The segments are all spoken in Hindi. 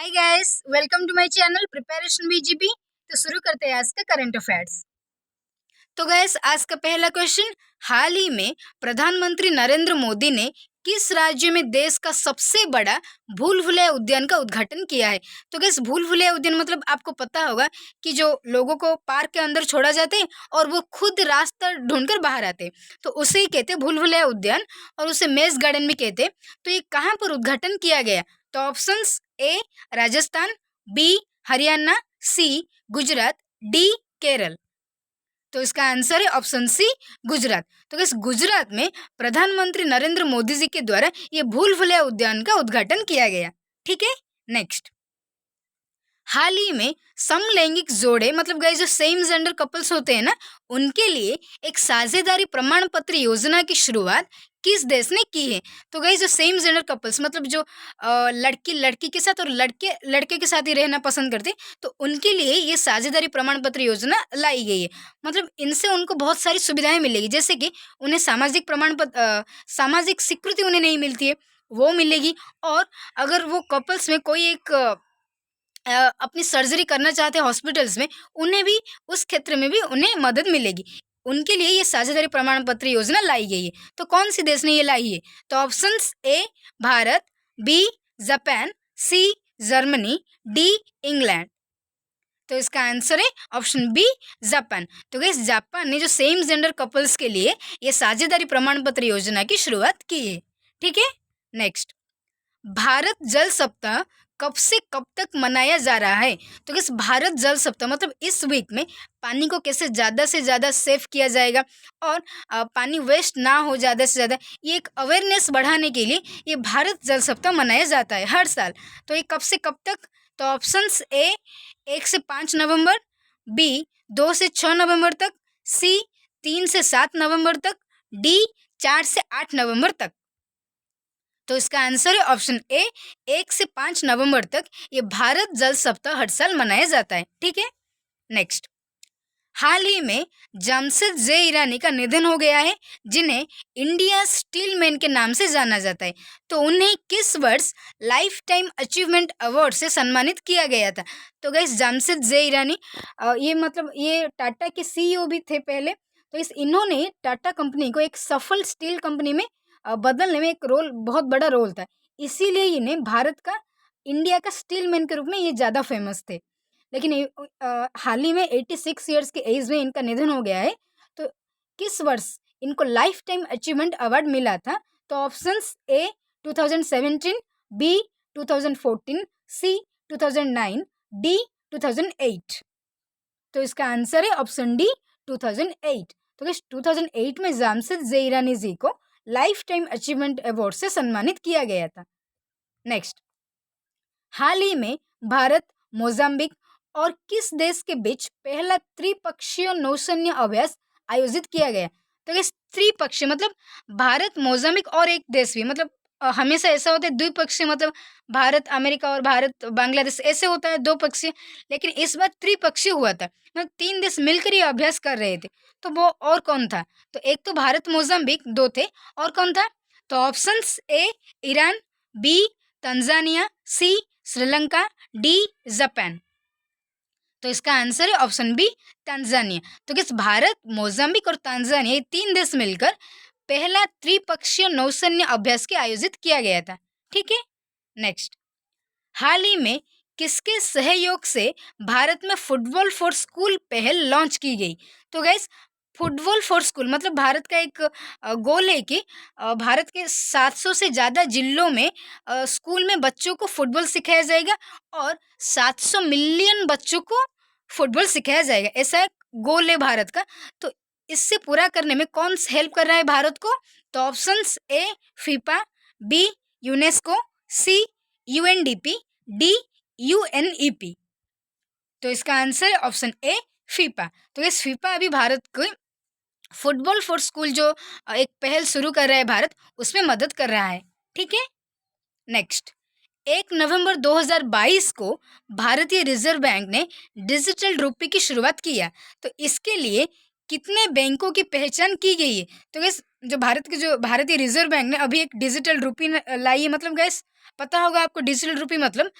Hi guys, welcome to my channel preparation BGP. तो शुरू करते हैं आज का करंट अफेयर्स। तो गाइस, आज का पहला क्वेश्चन, हाल ही में प्रधानमंत्री नरेंद्र मोदी ने किस राज्य में देश का सबसे बड़ा भूल भुलैया उद्यान का उद्घाटन किया है? तो गाइस, भूल भुलैया उद्यान मतलब आपको पता होगा कि जो लोगों को पार्क के अंदर छोड़ा जाते हैं और वो खुद रास्ता ढूंढकर बाहर आते हैं, तो उसे ही कहते हैं भूल भुलैया उद्यान, और उसे मेज गार्डन भी कहते हैं। तो ये कहाँ पर उद्घाटन किया गया? तो options A Rajasthan, B Haryana, C Gujarat, D Kerala. तो इसका आंसर है ऑप्शन सी गुजरात। तो इस गुजरात में प्रधानमंत्री नरेंद्र मोदी जी के द्वारा ये भूल भुलैया उद्यान का उद्घाटन किया गया। ठीक है, नेक्स्ट। हाल ही में समलैंगिक जोड़े मतलब गाइस जो सेम जेंडर कपल्स होते हैं ना, उनके लिए एक साझेदारी प्रमाण पत्र योजना की शुरुआत किस देश ने की है? तो गाइस जो सेम जेंडर कपल्स मतलब जो लड़की लड़की के साथ और लड़के लड़के के साथ ही रहना पसंद करते हैं, तो उनके लिए ये साझेदारी प्रमाण पत्र योजना लाई गई है। मतलब इनसे उनको बहुत सारी सुविधाएं मिलेगी, जैसे कि उन्हें सामाजिक प्रमाण पत्र, सामाजिक स्वीकृति उन्हें नहीं मिलती है, वो मिलेगी। और अगर वो कपल्स में कोई एक अपनी सर्जरी करना चाहते हैं हॉस्पिटल्स में, उन्हें भी उस क्षेत्र में भी उन्हें मदद मिलेगी। उनके लिए ये साझेदारी प्रमाण पत्र योजना लाई गई है। तो कौन सी देश ने ये लाई है? तो options A Bharat, B Japan, C Germany, D England. तो इसका आंसर है ऑप्शन बी जापान। तो गाइस, जापान ने जो सेम जेंडर कपल्स के लिए ये साझेदारी प्रमाण पत्र योजना की शुरुआत की है। ठीक है, नेक्स्ट। भारत जल सप्ताह कब से कब तक मनाया जा रहा है? तो किस भारत जल सप्ताह मतलब इस वीक में पानी को कैसे ज़्यादा से ज़्यादा सेव किया जाएगा और पानी वेस्ट ना हो ज़्यादा से ज़्यादा, ये एक अवेयरनेस बढ़ाने के लिए ये भारत जल सप्ताह मनाया जाता है हर साल। तो ये कब से कब तक? तो ऑप्शंस ए 1 से 5 नवंबर, बी 2 से 6 नवंबर तक, सी 3 से 7 नवंबर तक, डी 4 से 8 नवंबर तक। तो इसका आंसर है ऑप्शन ए 1 से 5 नवंबर तक ये भारत जल सप्ताह हर साल मनाया जाता है। ठीक है, नेक्स्ट। हाल ही में जमशेद जे ईरानी का निधन हो गया है, जिन्हें इंडिया स्टील मैन के नाम से जाना जाता है। तो उन्हें किस वर्ष लाइफ टाइम अचीवमेंट अवार्ड से सम्मानित किया गया था? तो गाइस, जमशेद जे ईरानी ये मतलब ये टाटा के सीईओ भी थे पहले। तो इन्होंने टाटा कंपनी को एक सफल स्टील कंपनी में बदलने में एक रोल, बहुत बड़ा रोल था। इसीलिए इन्हें भारत का, इंडिया का स्टील मैन के रूप में ये ज़्यादा फेमस थे। लेकिन हाल ही में 86 ईयर्स की एज में इनका निधन हो गया है। तो किस वर्ष इनको लाइफ टाइम अचीवमेंट अवार्ड मिला था? तो options A 2017, B 2014, C 2009, D 2008। तो इसका आंसर है ऑप्शन डी 2008। तो इस 2008 में जमशेद जे ईरानी जी को लाइफ टाइम अचीवमेंट अवार्ड से सम्मानित किया गया था। नेक्स्ट। हाल ही में भारत, मोजाम्बिक और किस देश के बीच पहला त्रिपक्षीय नौसैन्य अभ्यास आयोजित किया गया? तो इस त्रिपक्षीय मतलब भारत, मोजाम्बिक और एक देश भी, मतलब हमेशा ऐसा होता है द्विपक्षीय, मतलब भारत अमेरिका और भारत बांग्लादेश ऐसे होता है दो पक्षीय, लेकिन इस बार त्रिपक्षीय हुआ था, मतलब 3 देश मिलकर ये अभ्यास कर रहे थे। तो वो और कौन था? तो एक तो भारत मोजाम्बिक 2 थे, और कौन था? तो options A Iran, B Tanzania, C Sri Lanka, D Japan. तो इसका आंसर है ऑप्शन बी तंजानिया। तो किस भारत, मोजाम्बिक और तंजानिया ये 3 देश मिलकर पहला त्रिपक्षीय नौसैन्य अभ्यास के आयोजित किया गया था। ठीक है, नेक्स्ट। हाल ही में किसके सहयोग से भारत में फुटबॉल फॉर स्कूल पहल लॉन्च की गई? तो गाइस, फुटबॉल फॉर स्कूल मतलब भारत का एक गोल है कि भारत के 700 से ज़्यादा जिलों में स्कूल में बच्चों को फुटबॉल सिखाया जाएगा और 700 मिलियन बच्चों को फुटबॉल सिखाया जाएगा, ऐसा एक गोल है भारत का। तो इससे पूरा करने में कौन हेल्प कर रहा है भारत को? तो options A FIFA, B UNESCO, C UNDP, D UNEP. तो इसका आंसर है ऑप्शन ए फीफा। तो इस फीफा अभी भारत को फुटबॉल फॉर स्कूल जो एक पहल शुरू कर रहा है भारत, उसमें मदद कर रहा है। ठीक है, नेक्स्ट। 1 नवंबर 2022 को भारतीय रिजर्व बैंक ने डिजिटल रुपये की शुरुआत किया। तो इसके लिए कितने बैंकों की पहचान की गई है? तो गैस, जो भारतीय रिजर्व बैंक ने अभी एक डिजिटल रुपये लाई है, मतलब गैस पता होगा आपको डिजिटल रुपये मतलब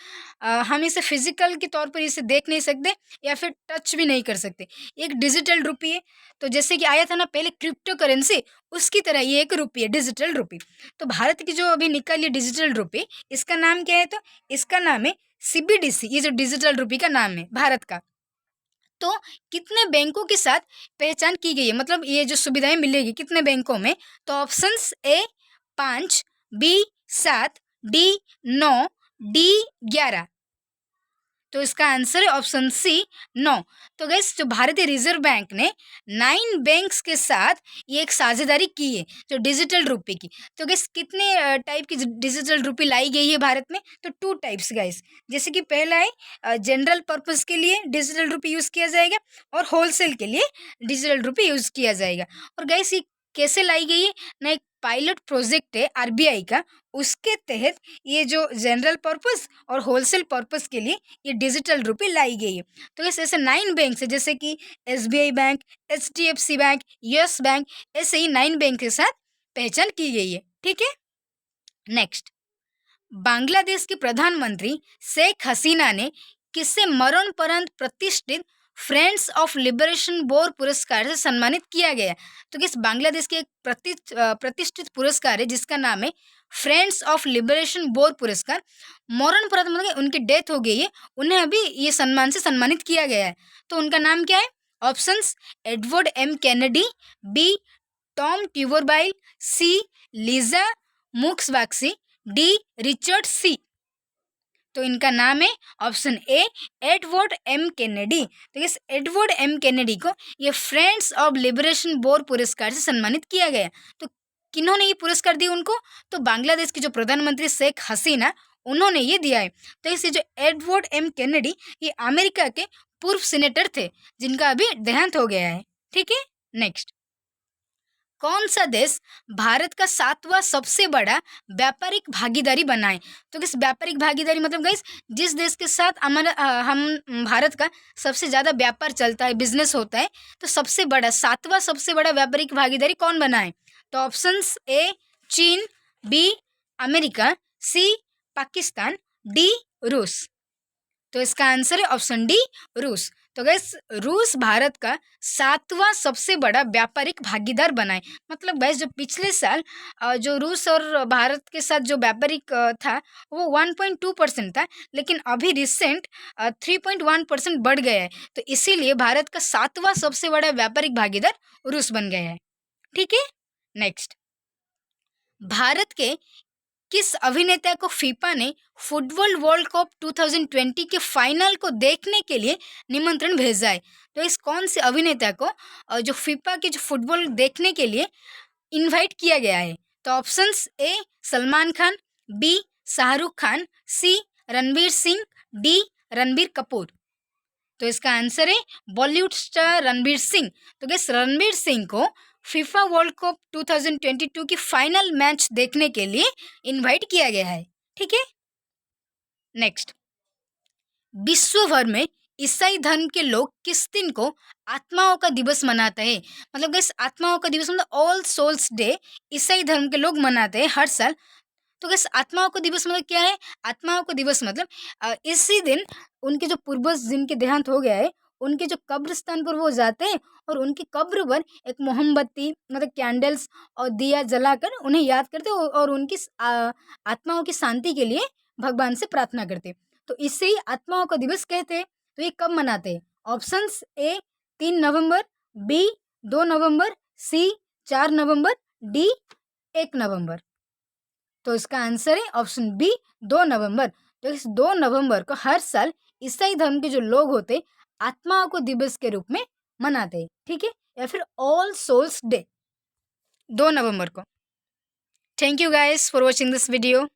हम इसे फिजिकल के तौर पर इसे देख नहीं सकते या फिर टच भी नहीं कर सकते। एक डिजिटल रुपये, तो जैसे कि आया था ना पहले क्रिप्टो करेंसी, उसकी तरह ये एक रुपये डिजिटल रुपये। तो भारत की जो अभी निकली डिजिटल रुपये, इसका नाम क्या है? तो इसका नाम है CBDC। ये जो डिजिटल रुपये का नाम है भारत का। तो कितने बैंकों के साथ पहचान की गई है, मतलब ये जो सुविधाएं मिलेगी कितने बैंकों में? तो options A 5, B 7, D 9, D 11। तो इसका आंसर है ऑप्शन सी 9। तो गैस जो भारतीय रिजर्व बैंक ने 9 बैंक्स के साथ ये एक साझेदारी की है जो डिजिटल रुपये की। तो गैस कितने टाइप की डिजिटल रुपये लाई गई है भारत में? तो 2 टाइप्स गैस। जैसे कि पहला है जनरल पर्पस के लिए डिजिटल रुपये यूज़ किया जाएगा और होलसेल के लिए डिजिटल रुपये यूज़ किया जाएगा। और गैस ये कैसे लाई गई है ना? एक पायलट प्रोजेक्ट है RBI का, उसके तहत ये जो जनरल पर्पस और होलसेल पर्पस के लिए ये डिजिटल रुपये लाई गई है। तो ऐसे 9 बैंक है, जैसे कि SBI bank, HDFC bank, yes bank, ऐसे ही 9 बैंक के साथ पहचान की गई है। ठीक है। नेक्स्ट, बांग्लादेश की प्रधानमंत्री शेख हसीना ने किसे मरणोपरांत प्रतिष्ठित फ्रेंड्स ऑफ लिबरेशन बोर पुरस्कार से सम्मानित किया गया? तो किस बांग्लादेश के एक प्रतिष्ठित पुरस्कार है जिसका नाम है फ्रेंड्स ऑफ लिबरेशन बोर पुरस्कार। मरणोपरांत मतलब उनकी डेथ हो गई है, उन्हें अभी ये सम्मान से सम्मानित किया गया है। तो उनका नाम क्या है? Options Edward M Kennedy, B Tom ट्यूबरबाइल, सी लीजा मुक्सवाक्सी, डी रिचर्ड सी। तो इनका नाम है option A Edward M Kennedy. तो इस एडवर्ड M कैनेडी को ये फ्रेंड्स ऑफ लिबरेशन बोर पुरस्कार से सम्मानित किया गया। तो किन्होंने ये पुरस्कार दिया उनको? तो बांग्लादेश की जो प्रधानमंत्री शेख हसीना, उन्होंने ये दिया है। तो इसे जो एडवर्ड M कैनेडी, ये अमेरिका के पूर्व सीनेटर थे जिनका अभी देहांत हो गया है। ठीक है। नेक्स्ट, कौन सा देश भारत का 7वां सबसे बड़ा व्यापारिक भागीदारी बना है? तो किस व्यापारिक भागीदारी मतलब गाइस, जिस देश के साथ हम भारत का सबसे ज़्यादा व्यापार चलता है, बिजनेस होता है, तो सबसे बड़ा 7वां सबसे बड़ा व्यापारिक भागीदारी कौन बना है? तो ऑप्शंस ए चीन, बी अमेरिका, सी पाकिस्तान, डी रूस। तो इसका आंसर है ऑप्शन डी रूस। तो गैस रूस भारत का 7वां सबसे बड़ा व्यापारिक भागीदार बना है। मतलब गैस जो पिछले साल जो रूस और भारत के साथ जो व्यापारिक था वो 1.2% था, लेकिन अभी रिसेंट 3.1% बढ़ गया है। तो इसीलिए भारत का 7वां सबसे बड़ा व्यापारिक भागीदार रूस बन गया है। ठीक है। नेक्स्ट, भारत के किस अभिनेता को फीफा ने फुटबॉल वर्ल्ड कप 2020 के फाइनल को देखने के लिए निमंत्रण भेजा है? तो इस कौन से अभिनेता को जो फीफा के जो फुटबॉल देखने के लिए इनवाइट किया गया है? तो options A Salman Khan, B Shahrukh Khan, C Ranveer Singh, D Ranbir Kapoor. तो इसका आंसर है बॉलीवुड स्टार रणबीर सिंह। तो गैस रणबीर सिंह को फीफा वर्ल्ड कप 2022 की फाइनल मैच देखने के लिए इनवाइट किया गया है। ठीक है। नेक्स्ट, विश्व भर में ईसाई धर्म के लोग किस दिन को आत्माओं का दिवस मनाते हैं? मतलब गैस आत्माओं का दिवस मतलब ऑल सोल्स डे ईसाई धर्म के लोग मनाते हैं हर साल। तो गैस आत्माओं का दिवस मतलब क्या है? आत्माओं का दिवस मतलब इसी दिन उनके जो पूर्वज जिनके देहांत हो गया है, उनके जो कब्रिस्तान पर वो जाते हैं और उनकी कब्र पर एक मोमबत्ती मतलब कैंडल्स और दिया जलाकर उन्हें याद करते हैं और उनकी आत्माओं की शांति के लिए भगवान से प्रार्थना करते हैं। तो इससे ही आत्माओं का दिवस कहते हैं। तो ये कब मनाते हैं? ऑप्शंस ए 3 नवंबर, बी 2 नवंबर, सी 4 नवंबर, डी 1 नवंबर। तो इसका आंसर है ऑप्शन बी 2 नवंबर। तो इस 2 नवंबर को हर साल ईसाई धर्म के जो लोग होते आत्माओं को दिवस के रूप में मनाते हैं। ठीक है। या फिर ऑल सोल्स डे 2 नवंबर को। Thank you guys for watching this video.